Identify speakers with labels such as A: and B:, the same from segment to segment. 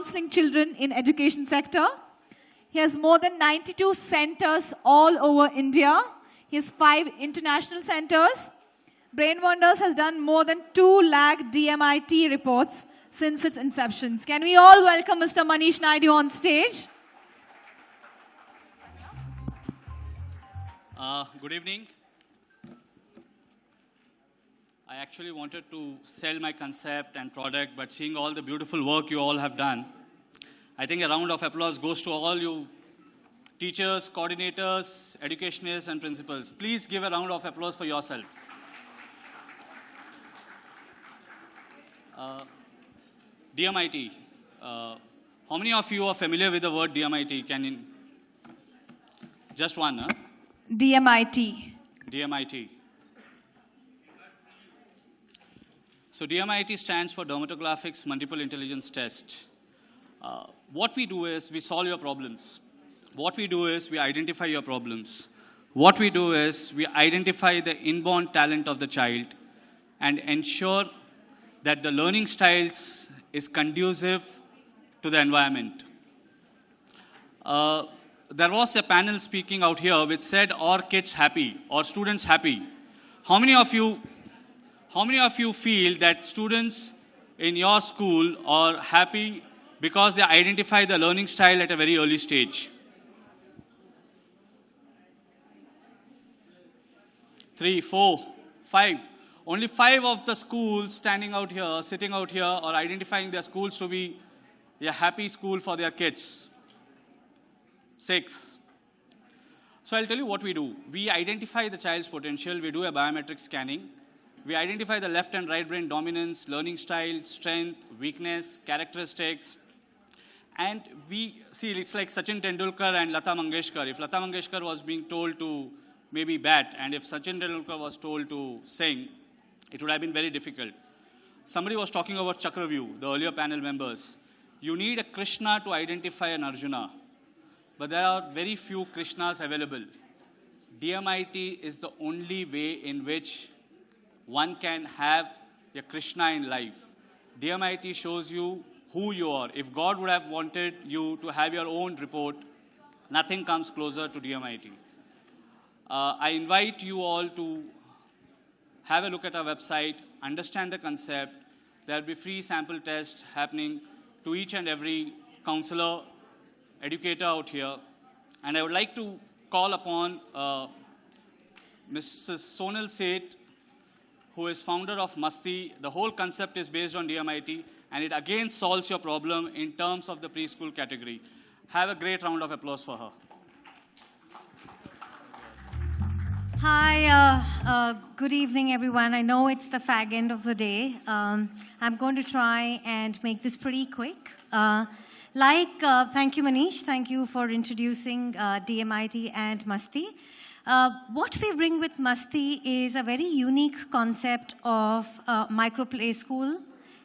A: counseling children in education sector. He has more than 92 centers all over India. He has 5 international centers. Brain Wonders has done more than 2 lakh DMIT reports since its inception. Can we all welcome Mr. Manish Naidu on stage?
B: Good evening. I actually wanted to sell my concept and product, but seeing all the beautiful work you all have done, I think a round of applause goes to all you teachers, coordinators, educationists, and principals. Please give a round of applause for yourself. DMIT. How many of you are familiar with the word DMIT? Just one, huh?
A: DMIT.
B: DMIT. So DMIT stands for Dermatographics Multiple Intelligence Test. What we do is we solve your problems. What we do is we identify your problems. What we do is we identify the inborn talent of the child and ensure that the learning styles is conducive to the environment. There was a panel speaking out here which said, "Are kids happy? Are students happy?" How many of you feel that students in your school are happy because they identify the learning style at a very early stage? 3, 4, 5. Only 5 of the schools standing out here, sitting out here, are identifying their schools to be a happy school for their kids. 6. So I'll tell you what we do. We identify the child's potential. We do a biometric scanning. We identify the left and right brain dominance, learning style, strength, weakness, characteristics. And we see, it's like Sachin Tendulkar and Lata Mangeshkar. If Lata Mangeshkar was being told to maybe bat, and if Sachin Tendulkar was told to sing, it would have been very difficult. Somebody was talking about Chakravyu, the earlier panel members. You need a Krishna to identify an Arjuna. But there are very few Krishnas available. DMIT is the only way in which one can have a Krishna in life. DMIT shows you who you are. If God would have wanted you to have your own report, nothing comes closer to DMIT. I invite you all to have a look at our website, understand the concept. There will be free sample tests happening to each and every counselor, educator out here. And I would like to call upon Mrs. Sonal Seth, who is founder of Masti. The whole concept is based on DMIT, and it again solves your problem in terms of the preschool category. Have a great round of applause for her.
C: Hi, good evening, everyone. I know it's the fag end of the day. I'm going to try and make this pretty quick. Thank you, Manish. Thank you for introducing DMIT and Masti. What we bring with Masti is a very unique concept of micro play school.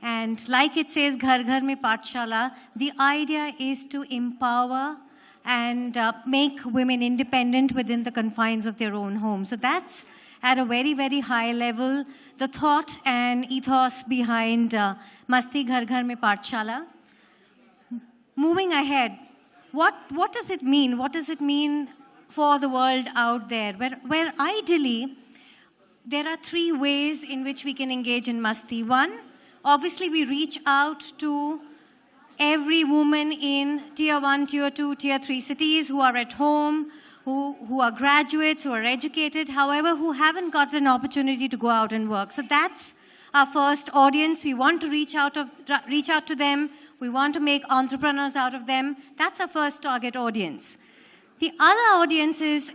C: And like it says, Ghar Ghar Mein Pathshala, the idea is to empower and make women independent within the confines of their own home. So that's at a very, very high level, the thought and ethos behind Masti Ghar Ghar Mein Pathshala. Moving ahead, what does it mean? What does it mean for the world out there? Where ideally, there are 3 ways in which we can engage in Masti. One, obviously we reach out to every woman in Tier 1, Tier 2, Tier 3 cities who are at home, who are graduates, who are educated, however, who haven't got an opportunity to go out and work. So that's our first audience. We want to reach out to them. We want to make entrepreneurs out of them. That's our first target audience. The other audience is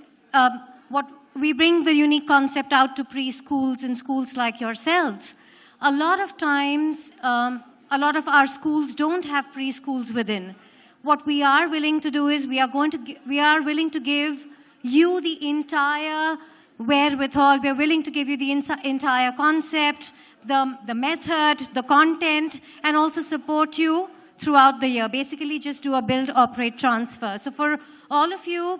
C: what we bring the unique concept out to preschools and schools like yourselves. A lot of times, a lot of our schools don't have preschools within. What we are willing to do is we are willing to give you the entire wherewithal. We are willing to give you the entire concept, the method, the content, and also support you throughout the year. Basically, just do a build, operate, transfer. So for all of you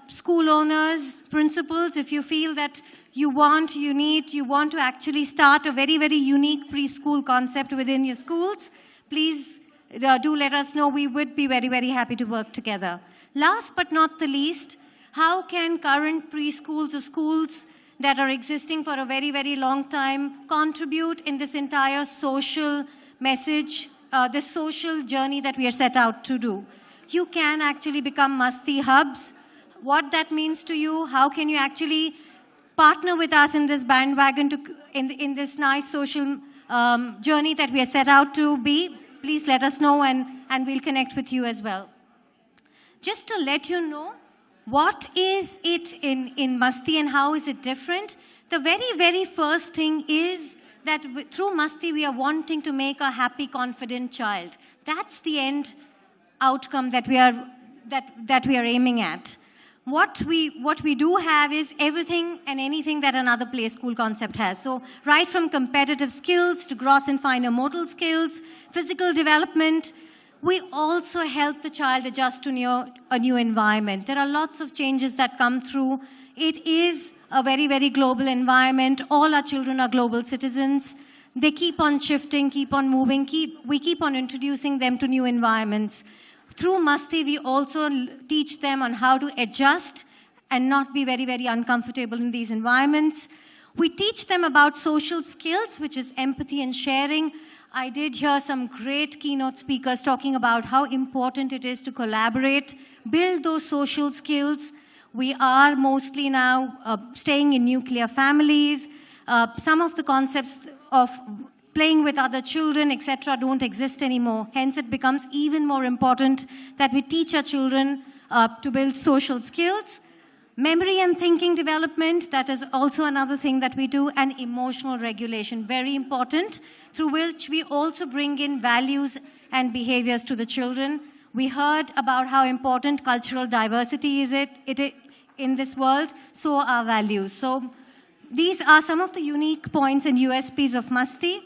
C: school owners, principals, if you feel that you want to actually start a very, very unique preschool concept within your schools, please do let us know. We would be very, very happy to work together. Last but not the least, how can current preschools or schools that are existing for a very, very long time contribute in this entire social message, this social journey that we are set out to do? You can actually become Masti hubs. What that means to you, how can you actually partner with us in this bandwagon, in this nice social journey that we are set out to be? Please let us know, and we'll connect with you as well. Just to let you know, what is it in Masti and how is it different? The very, very first thing is that through Masti, we are wanting to make a happy, confident child. That's the end outcome that we are aiming at. What we do have is everything and anything that another play school concept has. So right from competitive skills to gross and finer motor skills, physical development, we also help the child adjust to a new environment. There are lots of changes that come through. It is a very, very global environment. All our children are global citizens. They keep on shifting, keep on moving. We keep on introducing them to new environments. Through Masti, we also teach them on how to adjust and not be very, very uncomfortable in these environments. We teach them about social skills, which is empathy and sharing. I did hear some great keynote speakers talking about how important it is to collaborate, build those social skills. We are mostly now staying in nuclear families. Some of the concepts of playing with other children, etc., don't exist anymore. Hence, it becomes even more important that we teach our children to build social skills. Memory and thinking development, that is also another thing that we do, and emotional regulation, very important, through which we also bring in values and behaviors to the children. We heard about how important cultural diversity is in this world, so are values. So these are some of the unique points and USPs of Masti.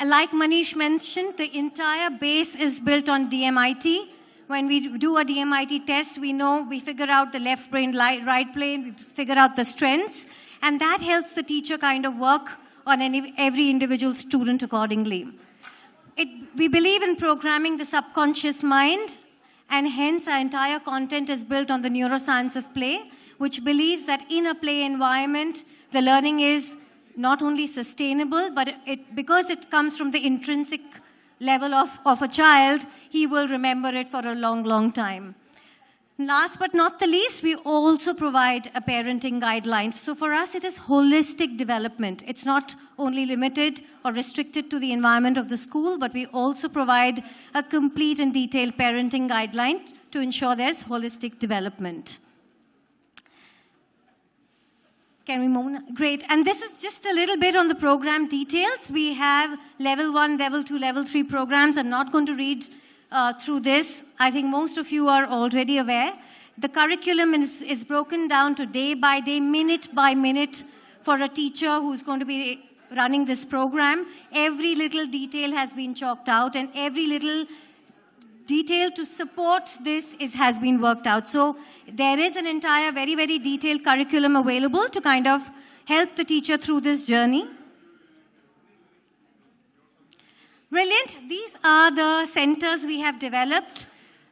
C: Like Manish mentioned, the entire base is built on DMIT. When we do a DMIT test, we figure out the left brain, right brain, we figure out the strengths, and that helps the teacher kind of work on every individual student accordingly. We believe in programming the subconscious mind, and hence our entire content is built on the neuroscience of play, which believes that in a play environment, the learning is not only sustainable, but because it comes from the intrinsic level of a child, he will remember it for a long, long time. Last but not the least, we also provide a parenting guideline. So for us, it is holistic development. It's not only limited or restricted to the environment of the school, but we also provide a complete and detailed parenting guideline to ensure there's holistic development. Can we move on? Great. And this is just a little bit on the program details. We have level 1, level 2, level 3 programs. I'm not going to read through this. I think most of you are already aware. The curriculum is broken down to day by day, minute by minute for a teacher who's going to be running this program. Every little detail has been chalked out, and every little detail to support this has been worked out. So there is an entire very, very detailed curriculum available to kind of help the teacher through this journey. Brilliant. These are the centers we have developed.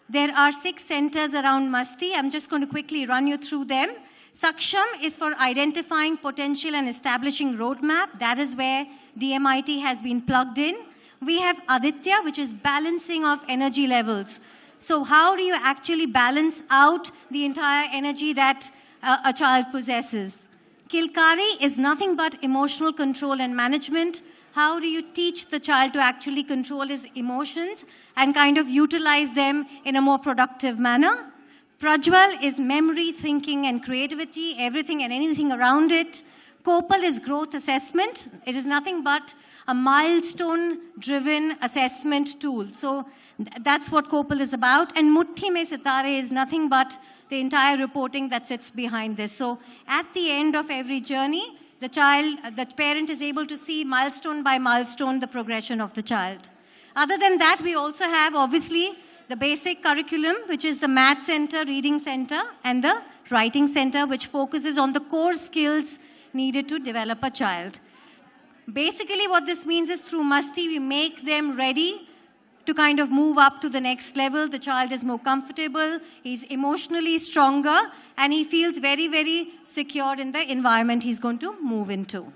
C: There are 6 centers around Masti. I'm just going to quickly run you through them. Saksham is for identifying potential and establishing roadmap. That is where DMIT has been plugged in. We have Aditya, which is balancing of energy levels. So how do you actually balance out the entire energy that a child possesses? Kilkari is nothing but emotional control and management. How do you teach the child to actually control his emotions and kind of utilize them in a more productive manner? Prajwal is memory, thinking, and creativity, everything and anything around it. Kopal is growth assessment. It is nothing but a milestone-driven assessment tool. So that's what Kopal is about. And Mutti Mein Sitare is nothing but the entire reporting that sits behind this. So at the end of every journey, the parent is able to see milestone by milestone the progression of the child. Other than that, we also have, obviously, the basic curriculum, which is the Math Center, Reading Center, and the Writing Center, which focuses on the core skills needed to develop a child. Basically, what this means is through Masti, we make them ready to kind of move up to the next level. The child is more comfortable, he's emotionally stronger, and he feels very, very secure in the environment he's going to move into.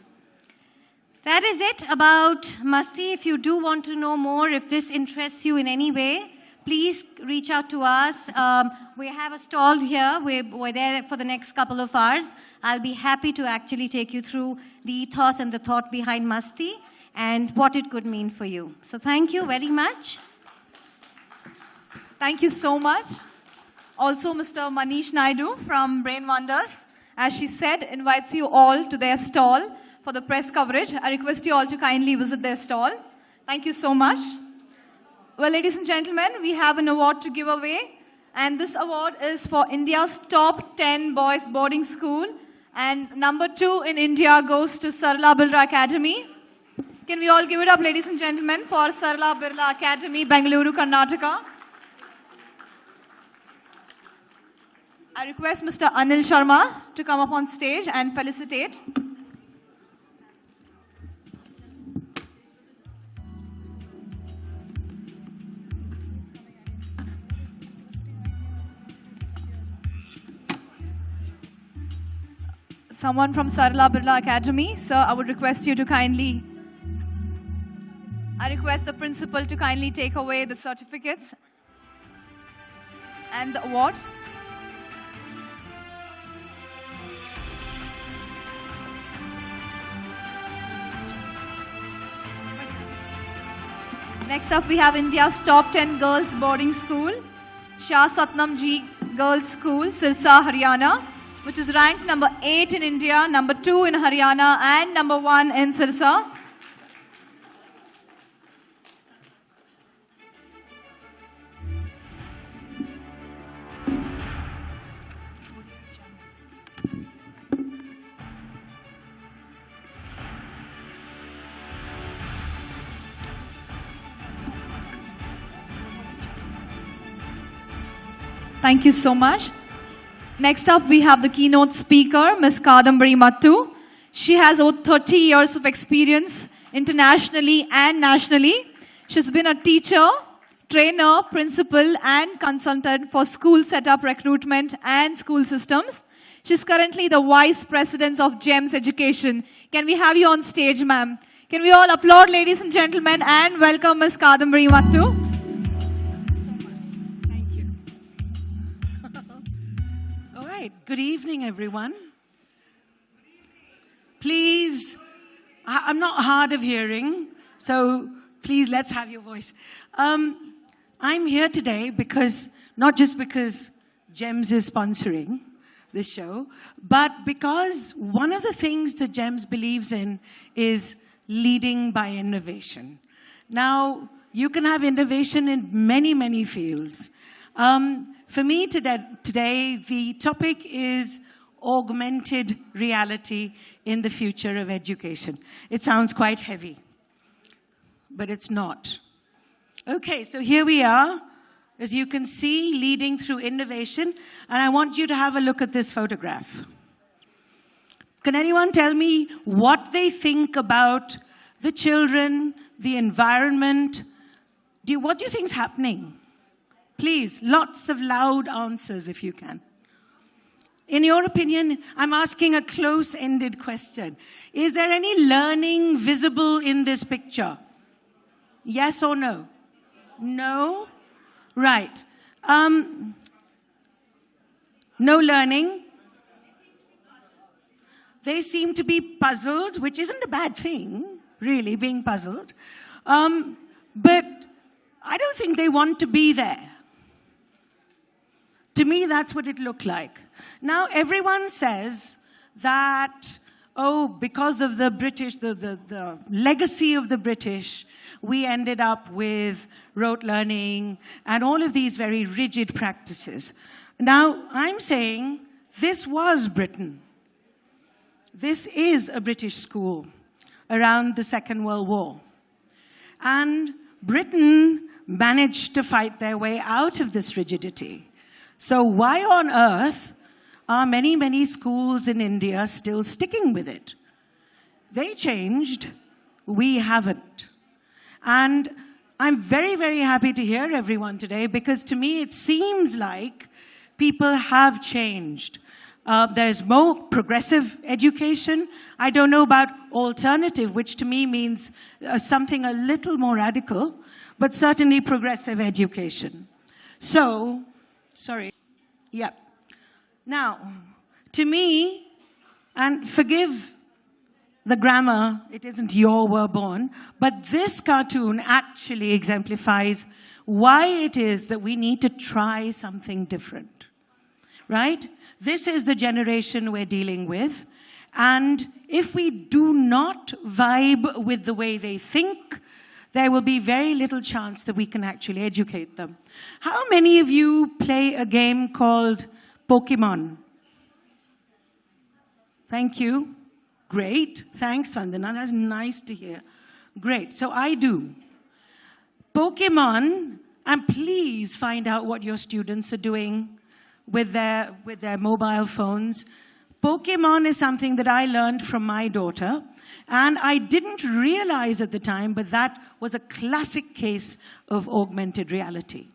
C: That is it about Masti. If you do want to know more, if this interests you in any way, please reach out to us. We have a stall here. We're there for the next couple of hours. I'll be happy to actually take you through the ethos and the thought behind Masti and what it could mean for you. So thank you very much.
A: Thank you so much. Also, Mr. Manish Naidu from Brain Wonders, as she said, invites you all to their stall for the press coverage. I request you all to kindly visit their stall. Thank you so much. Well, ladies and gentlemen, we have an award to give away, and this award is for India's top 10 boys boarding school, and number 2 in India goes to Sarla Birla Academy. Can we all give it up, ladies and gentlemen, for Sarla Birla Academy, Bengaluru, Karnataka. I request Mr. Anil Sharma to come up on stage and felicitate. Someone from Sarla Birla Academy. Sir, I would request you to kindly, I request the principal to kindly take away the certificates and the award. Next up, we have India's top 10 girls boarding school, Shah Satnam Ji Girls School, Sirsa, Haryana, which is ranked number 8 in India, number 2 in Haryana, and number 1 in Sirsa. Thank you so much. Next up, we have the keynote speaker, Ms. Kadambari Mattu. She has over 30 years of experience internationally and nationally. She's been a teacher, trainer, principal, and consultant for school setup, recruitment, and school systems. She's currently the Vice President of GEMS Education. Can we have you on stage, ma'am? Can we all applaud, ladies and gentlemen, and welcome Ms. Kadambari Mattu?
D: Good evening, everyone. Please, I'm not hard of hearing, so please let's have your voice. I'm here today because, not just because GEMS is sponsoring this show, but because one of the things that GEMS believes in is leading by innovation. Now, you can have innovation in many, many fields. For me today, the topic is augmented reality in the future of education. It sounds quite heavy, but it's not. Okay, so here we are, as you can see, leading through innovation, and I want you to have a look at this photograph. Can anyone tell me what they think about the children, the environment? What do you think is happening? Please, lots of loud answers if you can. In your opinion, I'm asking a close-ended question. Is there any learning visible in this picture? Yes or no? No? Right. No learning. They seem to be puzzled, which isn't a bad thing, really, being puzzled. But I don't think they want to be there. To me, that's what it looked like. Now, everyone says that, oh, because of the British, the legacy of the British, we ended up with rote learning and all of these very rigid practices. Now, I'm saying this was Britain. This is a British school around the Second World War. And Britain managed to fight their way out of this rigidity. So why on earth are many, many schools in India still sticking with it? They changed, we haven't. And I'm very, very happy to hear everyone today, because to me it seems like people have changed. There's more progressive education. I don't know about alternative, which to me means something a little more radical, but certainly progressive education. So, sorry. Yeah. Now, to me, and forgive the grammar, it isn't "your were born," but this cartoon actually exemplifies why it is that we need to try something different, right? This is the generation we're dealing with, and if we do not vibe with the way they think, there will be very little chance that we can actually educate them. How many of you play a game called Pokemon? Thank you. Great. Thanks, Vandana. That's nice to hear. Great. So I do. Pokemon, and please find out what your students are doing with their mobile phones. Pokemon is something that I learned from my daughter, and I didn't realize at the time, but that was a classic case of augmented reality.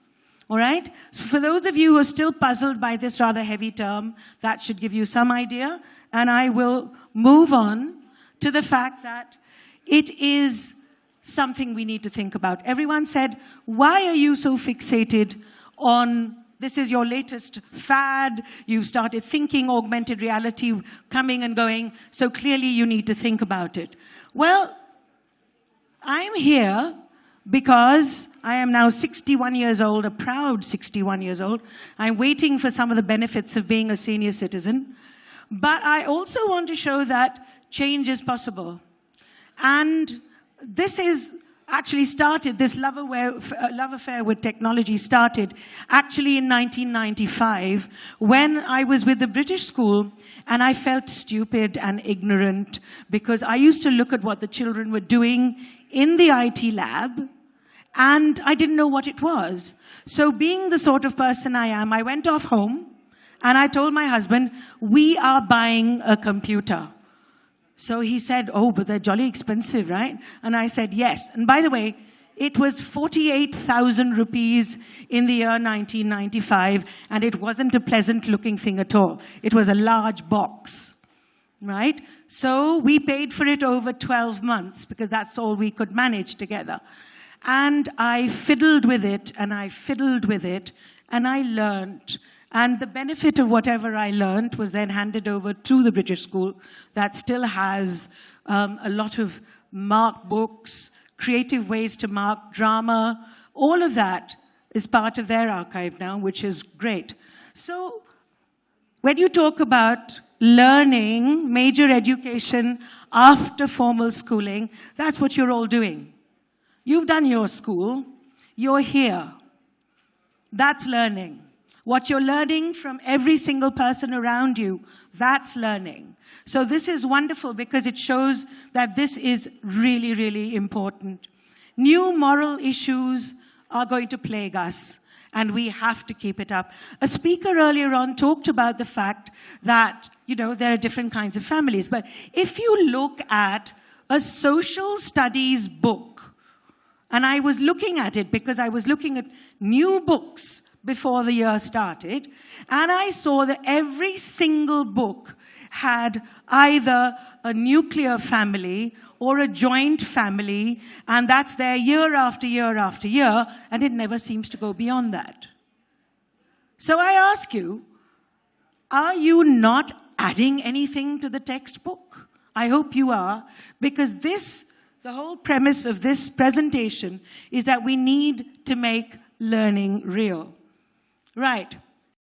D: All right? So for those of you who are still puzzled by this rather heavy term, that should give you some idea, and I will move on to the fact that it is something we need to think about. Everyone said, why are you so fixated on this is your latest fad, you've started thinking augmented reality coming and going, so clearly you need to think about it. Well, I'm here because I am now 61 years old, a proud 61 years old. I'm waiting for some of the benefits of being a senior citizen. But I also want to show that change is possible. And this is actually started, this love affair with technology started actually in 1995 when I was with the British school and I felt stupid and ignorant because I used to look at what the children were doing in the IT lab and I didn't know what it was. So being the sort of person I am, I went off home and I told my husband, we are buying a computer. So he said, oh, but they're jolly expensive, right? And I said, yes. And by the way, it was 48,000 rupees in the year 1995, and it wasn't a pleasant-looking thing at all. It was a large box, right? So we paid for it over 12 months, because that's all we could manage together. And I fiddled with it, and I fiddled with it, and I learned. And the benefit of whatever I learned was then handed over to the British school that still has a lot of marked books, creative ways to mark drama. All of that is part of their archive now, which is great. So when you talk about learning, major education after formal schooling, that's what you're all doing. You've done your school. You're here. That's learning. What you're learning from every single person around you, that's learning. So this is wonderful because it shows that this is really, really important. New moral issues are going to plague us, and we have to keep it up. A speaker earlier on talked about the fact that, you know, there are different kinds of families. But if you look at a social studies book, and I was looking at it because I was looking at new books before the year started, and I saw that every single book had either a nuclear family or a joint family, and that's there year after year after year, and it never seems to go beyond that. So I ask you, are you not adding anything to the textbook? I hope you are, because the whole premise of this presentation is that we need to make learning real. Right.